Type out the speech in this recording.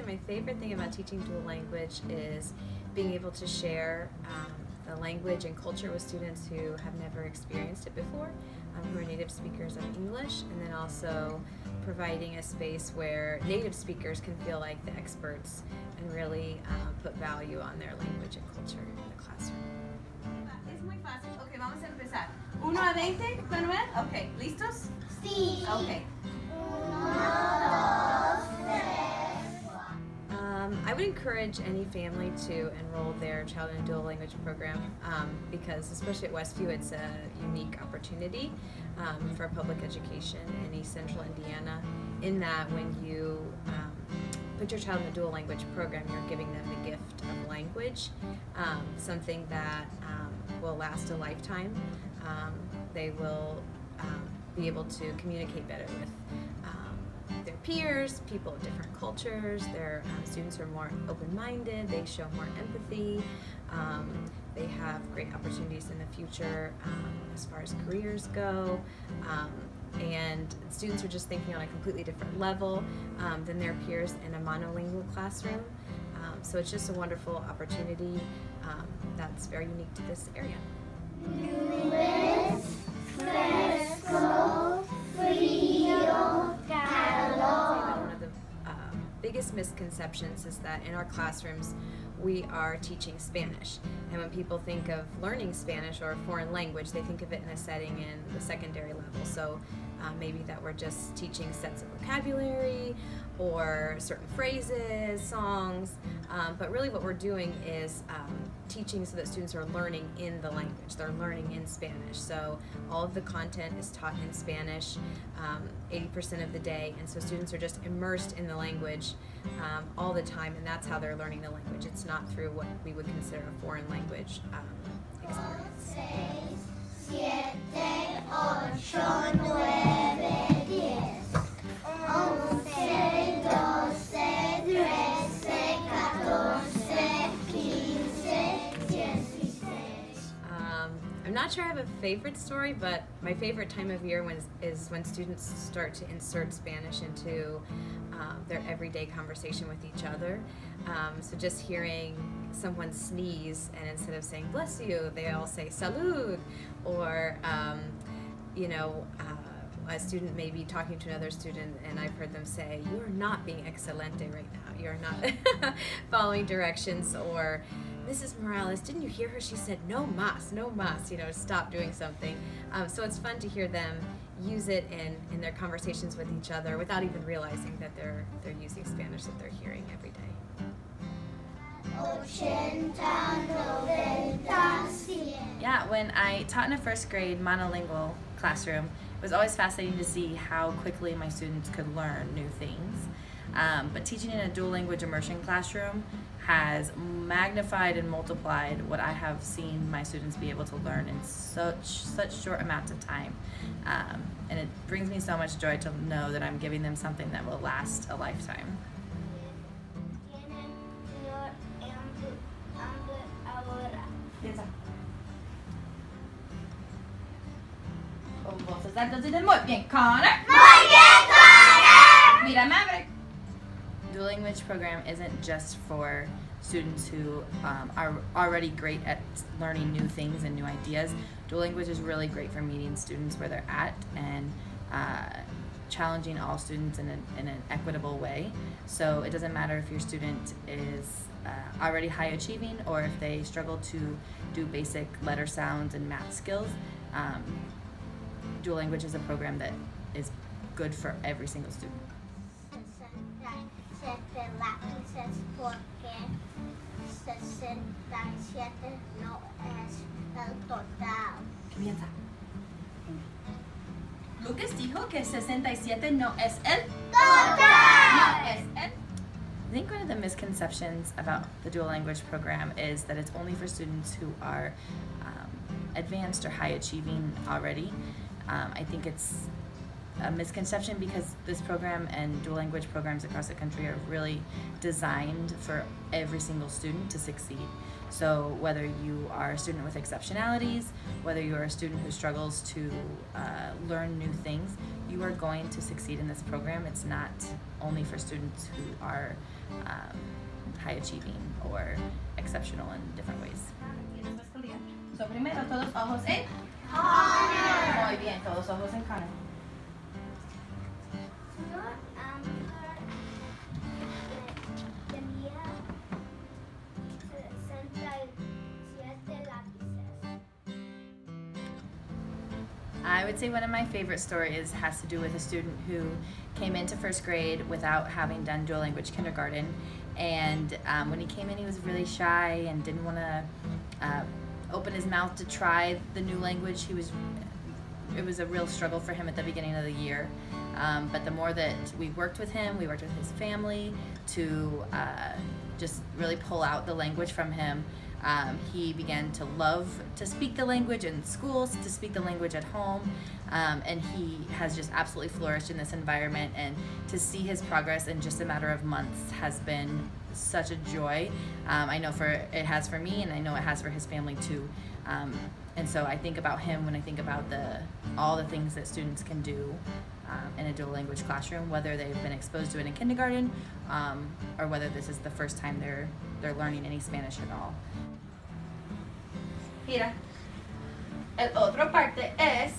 my favorite thing about teaching dual language is being able to share the language and culture with students who have never experienced it before, who are native speakers of English, and then also providing a space where native speakers can feel like the experts and really put value on their language and culture in the classroom. Es muy fácil. Ok, vamos a empezar. 1 a 20, Manuel. Ok, ¿listos? Sí. Ok. 1, 2, 3. I would encourage any family to enroll their child in a dual language program because, especially at Westview, it's a unique opportunity for public education in East Central Indiana, in that when you put your child in a dual language program, you're giving them the gift of language, something that will last a lifetime. They will be able to communicate better with their peers, people of different cultures. Their students are more open-minded, they show more empathy, they have great opportunities in the future as far as careers go, and students are just thinking on a completely different level than their peers in a monolingual classroom. So it's just a wonderful opportunity that's very unique to this area. Nubes, fresco, frío, calor. One of the biggest misconceptions is that in our classrooms we are teaching Spanish, and when people think of learning Spanish or a foreign language, they think of it in a setting in the secondary level. So maybe that we're just teaching sets of vocabulary or certain phrases, songs, but really what we're doing is teaching so that students are learning in the language. They're learning in Spanish. So all of the content is taught in Spanish 80% of the day, and so students are just immersed in the language all the time, and that's how they're learning the language. It's not through what we would consider a foreign language experience. 6, 7, 8, 9, 10, 11, 12, 13, 14, 15, 16. I'm not sure I have a favorite story, but my favorite time of year is when students start to insert Spanish into their everyday conversation with each other. So just hearing someone sneeze, and instead of saying bless you, they all say salud, or a student may be talking to another student, and I've heard them say, "You are not being excelente right now. You are not following directions," or "Mrs. Morales, didn't you hear her? She said no mas, no mas. Stop doing something." So it's fun to hear them use it in their conversations with each other without even realizing that they're using Spanish that they're hearing every day. 80, 90, 100. Yeah, when I taught in a first grade monolingual classroom, it was always fascinating to see how quickly my students could learn new things. But teaching in a dual language immersion classroom has magnified and multiplied what I have seen my students be able to learn in such short amounts of time. And it brings me so much joy to know that I'm giving them something that will last a lifetime. Tienen hambre ahora. Piensa. Con voces altas y de muy bien, Connor. Muy bien, Connor. Mira, Maverick. Dual language program isn't just for students who are already great at learning new things and new ideas. Dual language is really great for meeting students where they're at and challenging all students in an equitable way. So it doesn't matter if your student is already high achieving or if they struggle to do basic letter sounds and math skills. Dual language is a program that is good for every single student. 67 lápices porque 67 no es el total. Comienza. Lucas dijo que 67 no es el Total. No es el. I think one of the misconceptions about the dual language program is that it's only for students who are advanced or high achieving already. I think it's a misconception because this program and dual language programs across the country are really designed for every single student to succeed. So whether you are a student with exceptionalities, whether you are a student who struggles to learn new things, you are going to succeed in this program. It's not only for students who are high achieving or exceptional in different ways. So primero, todos ojos en Connor. Muy bien, todos ojos en Connor. Señor, tenía 67 lápices. I would say one of my favorite stories has to do with a student who came into first grade without having done dual language kindergarten. And when he came in, he was really shy and didn't want to open his mouth to try the new language. It was a real struggle for him at the beginning of the year. But the more that we worked with him, we worked with his family to just really pull out the language from him. He began to love to speak the language in schools, to speak the language at home, and he has just absolutely flourished in this environment. And to see his progress in just a matter of months has been such a joy. I know it has for me, and I know it has for his family too. And so I think about him when I think about all the things that students can do in a dual language classroom, whether they've been exposed to it in kindergarten or whether this is the first time they're learning any Spanish at all. Mira, el otro parte es